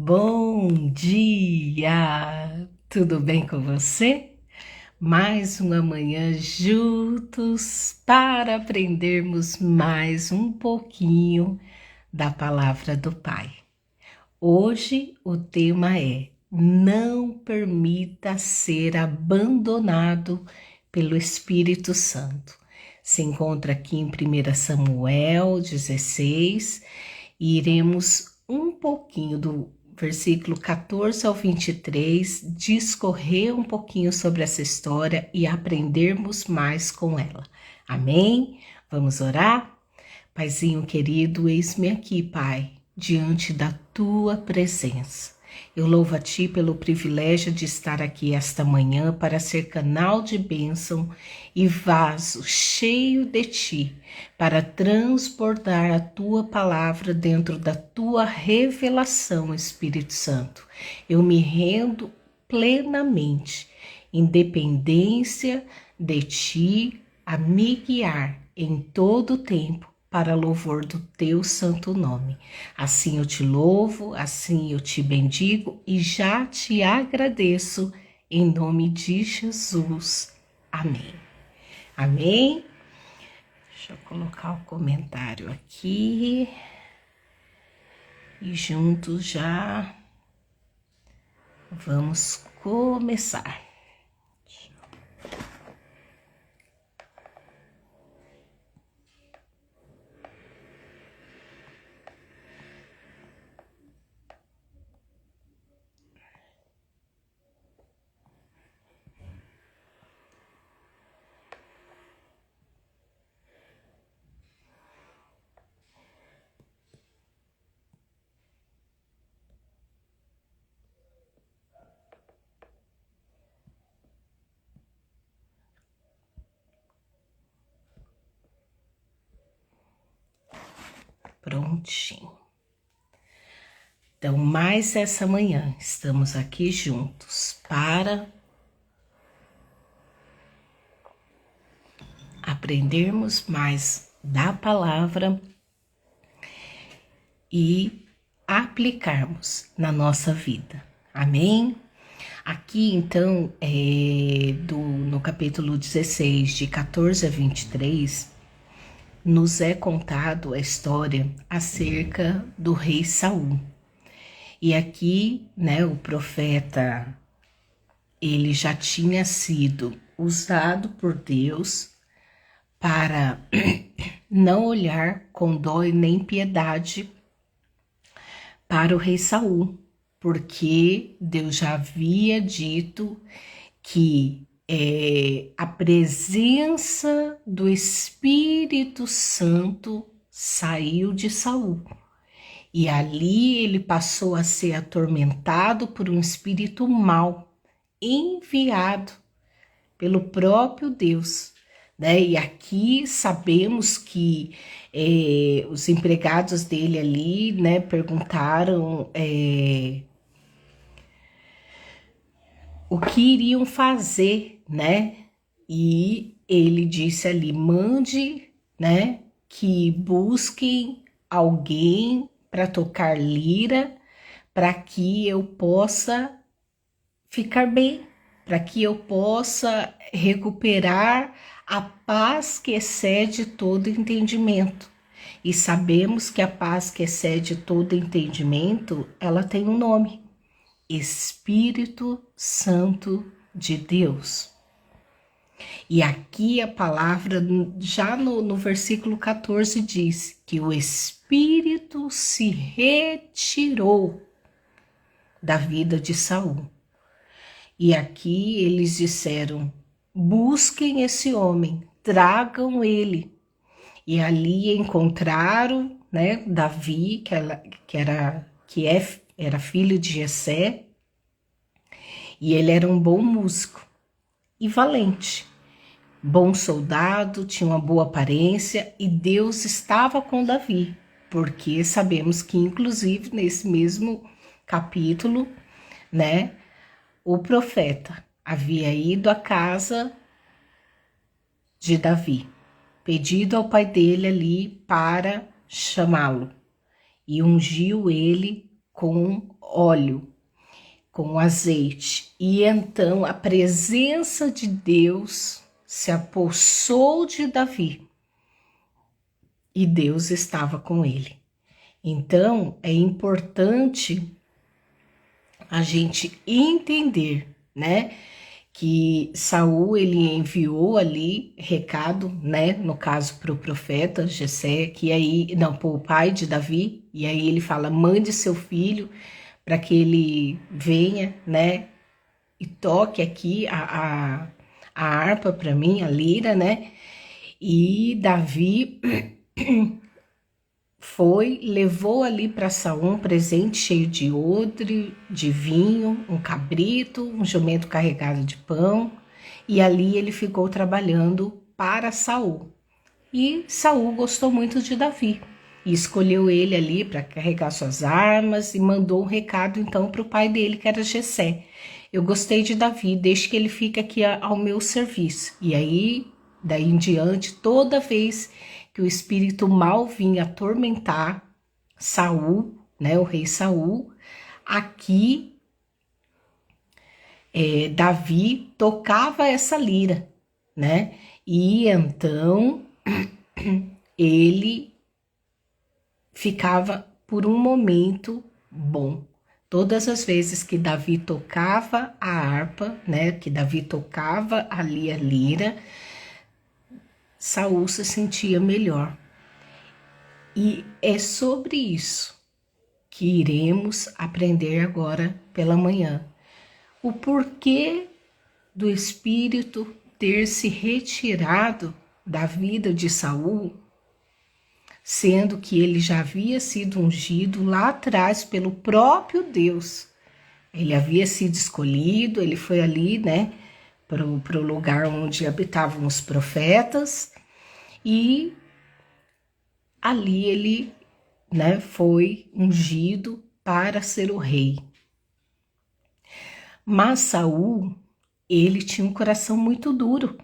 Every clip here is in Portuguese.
Bom dia! Tudo bem com você? Mais uma manhã juntos para aprendermos mais um pouquinho da palavra do Pai. Hoje o tema é: não permita ser abandonado pelo Espírito Santo. Se encontra aqui em 1 Samuel 16 e iremos um pouquinho do versículo 14 ao 23, discorrer um pouquinho sobre essa história e aprendermos mais com ela. Amém? Vamos orar? Paizinho querido, eis-me aqui, Pai, diante da Tua presença. Eu louvo a Ti pelo privilégio de estar aqui esta manhã para ser canal de bênção e vaso cheio de Ti, para transportar a Tua palavra dentro da Tua revelação, Espírito Santo. Eu me rendo plenamente, em dependência de Ti, a me guiar em todo o tempo, para louvor do teu santo nome. Assim eu te louvo, assim eu te bendigo e já te agradeço em nome de Jesus. Amém. Amém. Deixa eu colocar o comentário aqui e juntos já vamos começar. Prontinho. Então, mais essa manhã, estamos aqui juntos para aprendermos mais da palavra e aplicarmos na nossa vida. Amém? Aqui, então, no capítulo 16, de 14 a 23, nos é contado a história acerca do rei Saul. E aqui, né, o profeta, ele já tinha sido usado por Deus para não olhar com dó e nem piedade para o rei Saul, porque Deus já havia dito que a presença do Espírito Santo saiu de Saul. E ali ele passou a ser atormentado por um espírito mau, enviado pelo próprio Deus, né? E aqui sabemos que os empregados dele ali, né, perguntaram o que iriam fazer, né? E ele disse ali: mande, né, que busquem alguém para tocar lira, para que eu possa ficar bem, para que eu possa recuperar a paz que excede todo entendimento. E sabemos que a paz que excede todo entendimento, ela tem um nome: Espírito Santo de Deus. E aqui a palavra, já no versículo 14, diz que o Espírito se retirou da vida de Saul. E aqui eles disseram: busquem esse homem, tragam ele. E ali encontraram, né, Davi, era filho de Jessé, e ele era um bom músico e valente. Bom soldado, tinha uma boa aparência e Deus estava com Davi, porque sabemos que inclusive nesse mesmo capítulo, né, o profeta havia ido à casa de Davi, pedido ao pai dele ali para chamá-lo e ungiu ele com óleo, com azeite. E então a presença de Deus se apossou de Davi e Deus estava com ele. Então é importante a gente entender, né, que Saul ele enviou ali recado, né, no caso para o profeta Jessé, que aí não, para o pai de Davi, e aí ele fala: mande seu filho para que ele venha, né, e toque aqui a harpa para mim, a lira, né? E Davi foi, levou ali para Saul um presente cheio de odre, de vinho, um cabrito, um jumento carregado de pão, e ali ele ficou trabalhando para Saul. E Saul gostou muito de Davi e escolheu ele ali para carregar suas armas e mandou um recado então para o pai dele, que era Jessé: eu gostei de Davi, deixe que ele fique aqui ao meu serviço. E aí, daí em diante, toda vez que o espírito mal vinha atormentar Saul, né, o rei Saul, aqui Davi tocava essa lira, né? E então ele ficava por um momento bom. Todas as vezes que Davi tocava a harpa, né, que Davi tocava ali a lira, Saul se sentia melhor. E é sobre isso que iremos aprender agora pela manhã. O porquê do espírito ter se retirado da vida de Saul, sendo que ele já havia sido ungido lá atrás pelo próprio Deus. Ele havia sido escolhido, ele foi ali, né, para o lugar onde habitavam os profetas, e ali ele, né, foi ungido para ser o rei. Mas Saul, ele tinha um coração muito duro.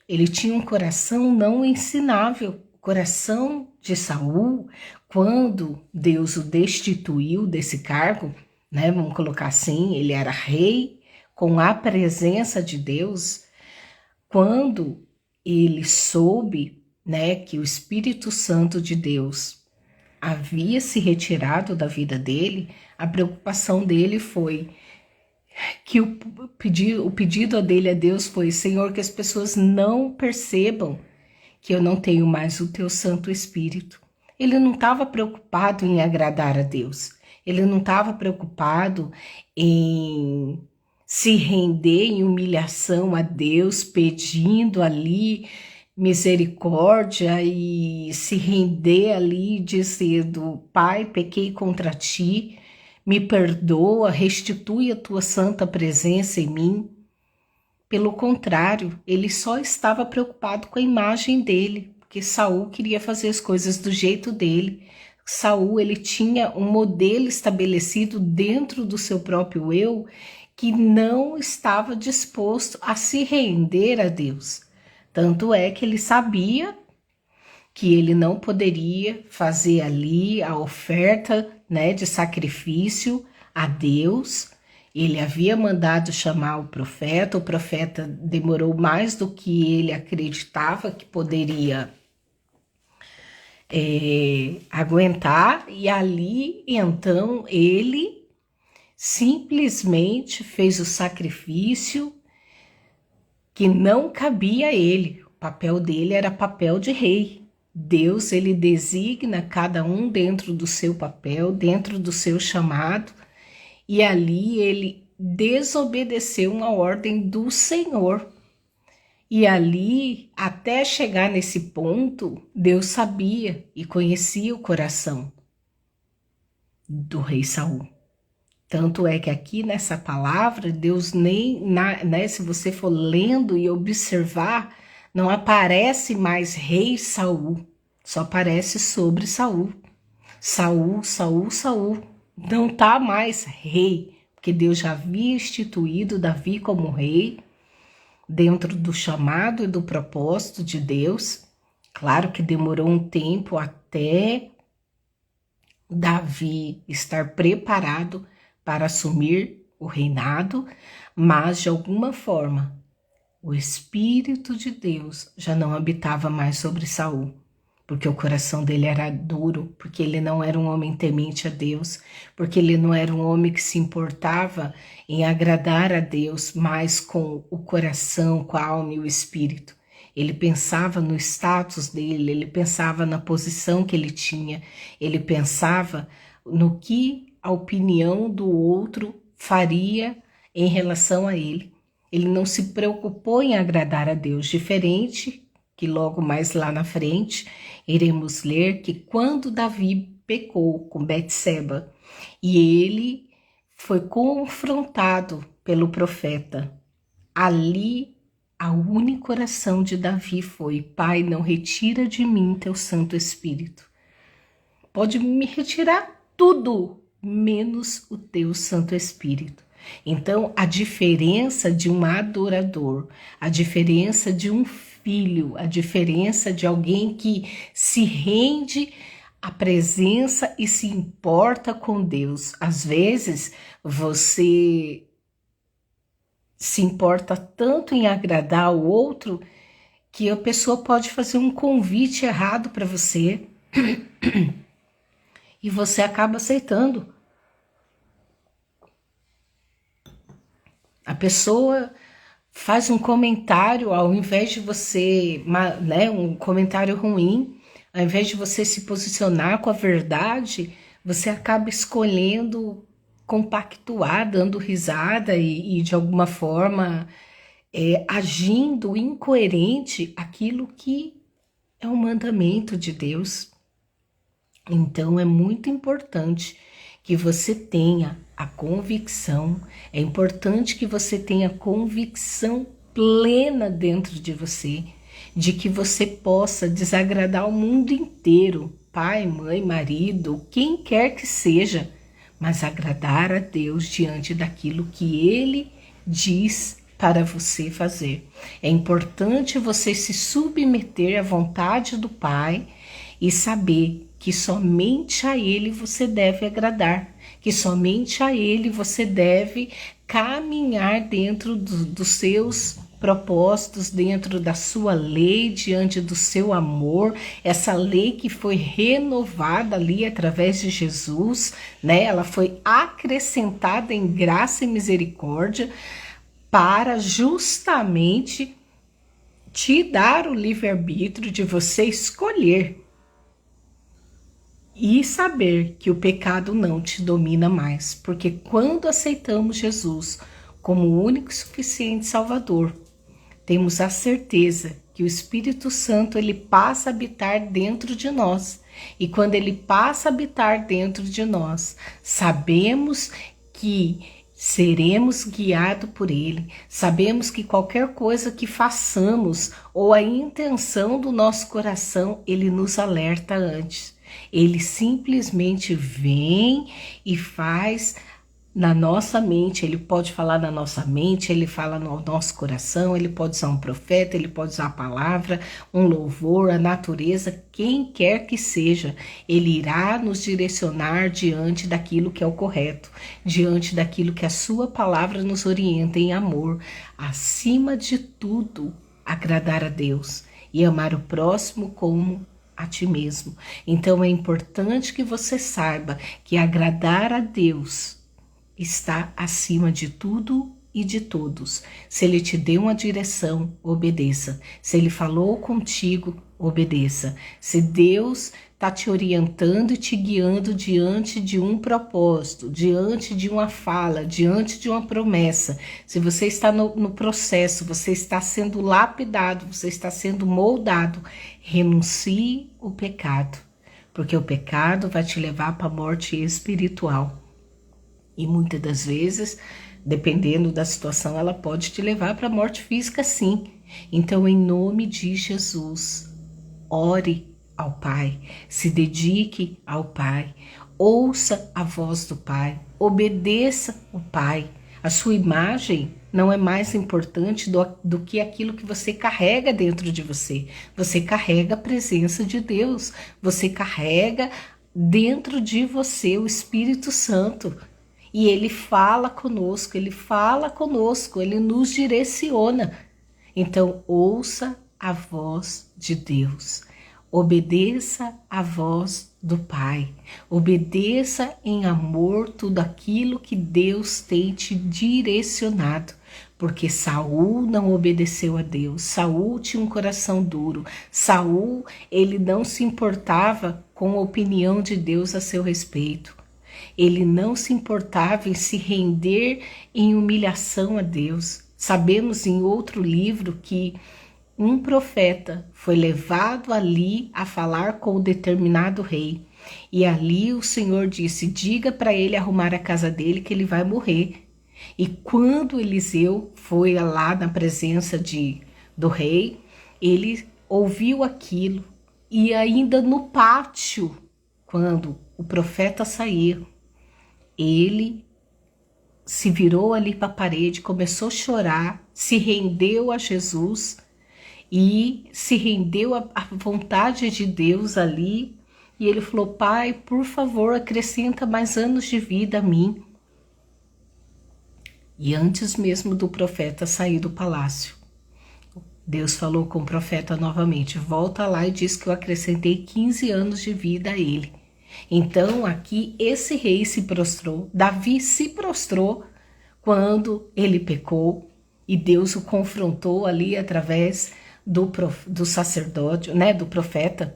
Ele tinha um coração não ensinável. O coração de Saul, quando Deus o destituiu desse cargo, né, vamos colocar assim, ele era rei com a presença de Deus. Quando ele soube, né, que o Espírito Santo de Deus havia se retirado da vida dele, a preocupação dele foi que o pedido dele a Deus foi: Senhor, que as pessoas não percebam que eu não tenho mais o teu Santo Espírito. Ele não estava preocupado em agradar a Deus. Ele não estava preocupado em se render em humilhação a Deus, pedindo ali misericórdia e se render ali dizendo: Pai, pequei contra ti, me perdoa, restitui a tua santa presença em mim. Pelo contrário, ele só estava preocupado com a imagem dele, porque Saul queria fazer as coisas do jeito dele. Saul, ele tinha um modelo estabelecido dentro do seu próprio eu, que não estava disposto a se render a Deus. Tanto é que ele sabia que ele não poderia fazer ali a oferta, né, de sacrifício a Deus. Ele havia mandado chamar o profeta demorou mais do que ele acreditava que poderia aguentar, e ali então ele simplesmente fez o sacrifício que não cabia a ele. O papel dele era papel de rei. Deus, ele designa cada um dentro do seu papel, dentro do seu chamado, e ali ele desobedeceu uma ordem do Senhor. E ali, até chegar nesse ponto, Deus sabia e conhecia o coração do rei Saul. Tanto é que aqui nessa palavra, Deus nem, né, se você for lendo e observar, não aparece mais rei Saul, só aparece sobre Saul. Saul, Saul, Saul. Não tá mais rei, porque Deus já havia instituído Davi como rei, dentro do chamado e do propósito de Deus. Claro que demorou um tempo até Davi estar preparado para assumir o reinado, mas de alguma forma o Espírito de Deus já não habitava mais sobre Saul, porque o coração dele era duro, porque ele não era um homem temente a Deus, porque ele não era um homem que se importava em agradar a Deus, mas com o coração, com a alma e o espírito. Ele pensava no status dele, ele pensava na posição que ele tinha, ele pensava no que a opinião do outro faria em relação a ele. Ele não se preocupou em agradar a Deus, diferente que logo mais lá na frente iremos ler que quando Davi pecou com Betseba e ele foi confrontado pelo profeta, ali a única oração de Davi foi: Pai, não retira de mim teu Santo Espírito. Pode me retirar tudo, menos o teu Santo Espírito. Então, a diferença de um adorador, a diferença de um filho, a diferença de alguém que se rende à presença e se importa com Deus. Às vezes, você se importa tanto em agradar o outro que a pessoa pode fazer um convite errado para você e você acaba aceitando. A pessoa faz um comentário, ao invés de você, né, um comentário ruim, ao invés de você se posicionar com a verdade, você acaba escolhendo compactuar, dando risada e de alguma forma agindo incoerente aquilo que é um mandamento de Deus. Então é muito importante que você tenha a convicção, é importante que você tenha convicção plena dentro de você, de que você possa desagradar o mundo inteiro, pai, mãe, marido, quem quer que seja, mas agradar a Deus diante daquilo que Ele diz para você fazer. É importante você se submeter à vontade do Pai e saber que somente a Ele você deve agradar, que somente a Ele você deve caminhar dentro dos seus propósitos, dentro da sua lei, diante do seu amor, essa lei que foi renovada ali através de Jesus, né? Ela foi acrescentada em graça e misericórdia para justamente te dar o livre-arbítrio de você escolher e saber que o pecado não te domina mais, porque quando aceitamos Jesus como o único e suficiente Salvador, temos a certeza que o Espírito Santo ele passa a habitar dentro de nós. E quando ele passa a habitar dentro de nós, sabemos que seremos guiados por ele. Sabemos que qualquer coisa que façamos ou a intenção do nosso coração, ele nos alerta antes. Ele simplesmente vem e faz na nossa mente, ele pode falar na nossa mente, ele fala no nosso coração, ele pode usar um profeta, ele pode usar a palavra, um louvor, a natureza, quem quer que seja, ele irá nos direcionar diante daquilo que é o correto, diante daquilo que a sua palavra nos orienta em amor, acima de tudo, agradar a Deus e amar o próximo como a ti mesmo. Então é importante que você saiba que agradar a Deus está acima de tudo e de todos. Se ele te deu uma direção, obedeça. Se ele falou contigo, obedeça. Se Deus está te orientando e te guiando diante de um propósito, diante de uma fala, diante de uma promessa, se você está no processo, você está sendo lapidado, você está sendo moldado, renuncie o pecado, porque o pecado vai te levar para a morte espiritual. E muitas das vezes, dependendo da situação, ela pode te levar para a morte física, sim. Então, em nome de Jesus, ore ao Pai, se dedique ao Pai, ouça a voz do Pai, obedeça o Pai. A sua imagem não é mais importante do que aquilo que você carrega dentro de você. Você carrega a presença de Deus, você carrega dentro de você o Espírito Santo. e Ele fala conosco, Ele nos direciona. Então, ouça a voz de Deus, obedeça a voz do Pai, obedeça em amor tudo aquilo que Deus tem te direcionado, porque Saul não obedeceu a Deus, Saul tinha um coração duro, Saul, ele não se importava com a opinião de Deus a seu respeito, ele não se importava em se render em humilhação a Deus. Sabemos em outro livro que um profeta foi levado ali a falar com o determinado rei. E ali o Senhor disse, diga para ele arrumar a casa dele que ele vai morrer. E quando Eliseu foi lá na presença do rei, ele ouviu aquilo. E ainda no pátio, quando o profeta saiu, ele se virou ali para a parede, começou a chorar, se rendeu a Jesus e se rendeu à vontade de Deus ali. E ele falou, Pai, por favor, acrescenta mais anos de vida a mim. E antes mesmo do profeta sair do palácio, Deus falou com o profeta novamente, volta lá e diz que eu acrescentei 15 anos de vida a ele. Então aqui esse rei se prostrou, Davi se prostrou quando ele pecou e Deus o confrontou ali através do sacerdote, né, do profeta.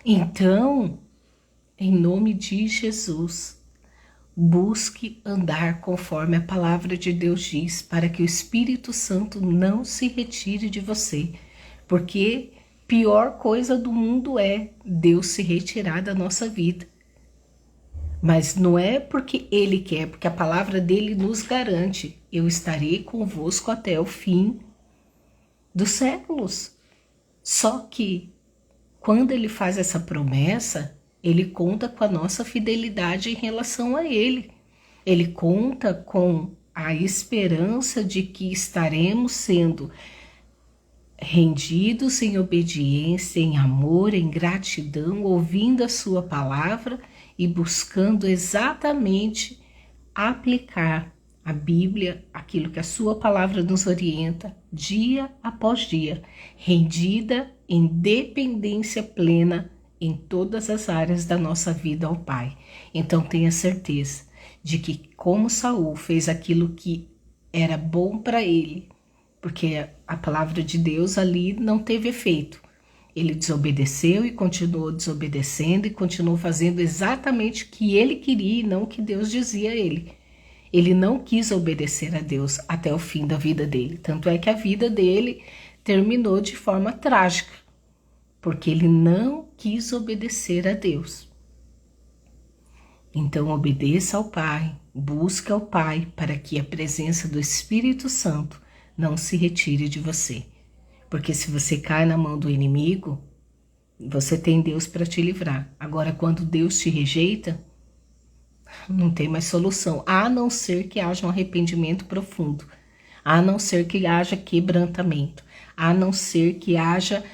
Então, em nome de Jesus, busque andar conforme a palavra de Deus diz, para que o Espírito Santo não se retire de você, porque pior coisa do mundo é Deus se retirar da nossa vida. Mas não é porque Ele quer, porque a palavra dele nos garante, eu estarei convosco até o fim dos séculos. Só que quando Ele faz essa promessa, Ele conta com a nossa fidelidade em relação a Ele. Ele conta com a esperança de que estaremos sendo rendidos em obediência, em amor, em gratidão, ouvindo a sua palavra e buscando exatamente aplicar a Bíblia, aquilo que a sua palavra nos orienta, dia após dia, rendida em dependência plena em todas as áreas da nossa vida ao Pai. Então tenha certeza de que, como Saul fez aquilo que era bom para ele, porque a palavra de Deus ali não teve efeito. Ele desobedeceu e continuou desobedecendo e continuou fazendo exatamente o que ele queria e não o que Deus dizia a ele. Ele não quis obedecer a Deus até o fim da vida dele. Tanto é que a vida dele terminou de forma trágica, porque ele não quis obedecer a Deus. Então obedeça ao Pai, busque ao Pai para que a presença do Espírito Santo não se retire de você. Porque se você cai na mão do inimigo, você tem Deus para te livrar. Agora, quando Deus te rejeita, não tem mais solução, a não ser que haja um arrependimento profundo, a não ser que haja quebrantamento, a não ser que haja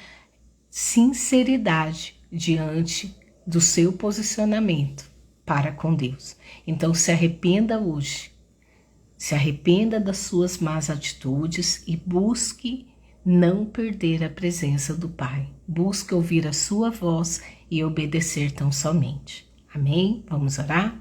sinceridade diante do seu posicionamento para com Deus. Então se arrependa hoje, se arrependa das suas más atitudes e busque não perder a presença do Pai. Busque ouvir a sua voz e obedecer tão somente. Amém? Vamos orar?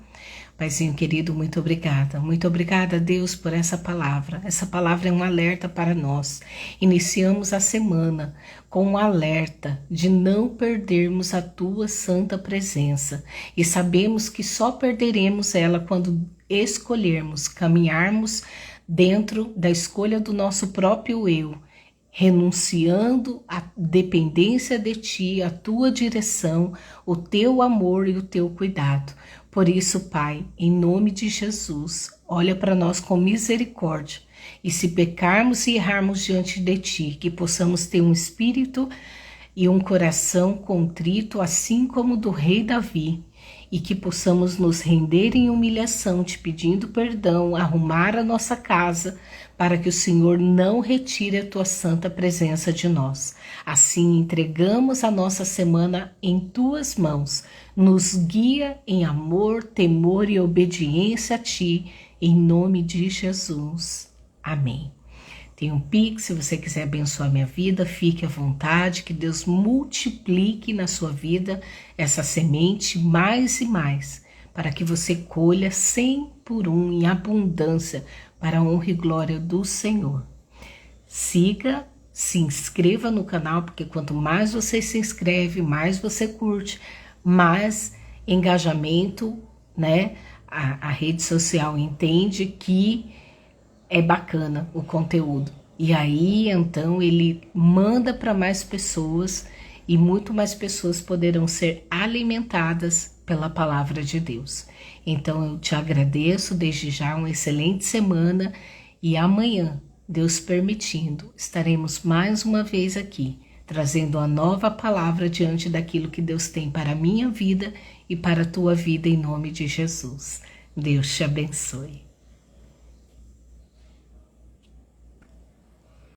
Paizinho querido, muito obrigada. Muito obrigada, Deus, por essa palavra. Essa palavra é um alerta para nós. Iniciamos a semana com um alerta de não perdermos a Tua santa presença. E sabemos que só perderemos ela quando escolhermos caminharmos dentro da escolha do nosso próprio eu, renunciando à dependência de Ti, a Tua direção, o Teu amor e o Teu cuidado. Por isso, Pai, em nome de Jesus, olha para nós com misericórdia e se pecarmos e errarmos diante de Ti, que possamos ter um espírito e um coração contrito, assim como do rei Davi, e que possamos nos render em humilhação, te pedindo perdão, arrumar a nossa casa, para que o Senhor não retire a tua santa presença de nós. Assim, entregamos a nossa semana em tuas mãos. Nos guia em amor, temor e obediência a ti, em nome de Jesus. Amém. Tem um Pix, se você quiser abençoar minha vida, fique à vontade, que Deus multiplique na sua vida essa semente mais e mais, para que você colha 100 por 1 em abundância, para a honra e glória do Senhor. Siga, se inscreva no canal, porque quanto mais você se inscreve, mais você curte, mais engajamento, né? A rede social entende que é bacana o conteúdo. E aí, então, ele manda para mais pessoas e muito mais pessoas poderão ser alimentadas pela palavra de Deus. Então, eu te agradeço desde já, uma excelente semana e amanhã, Deus permitindo, estaremos mais uma vez aqui, trazendo uma nova palavra diante daquilo que Deus tem para a minha vida e para a tua vida em nome de Jesus. Deus te abençoe.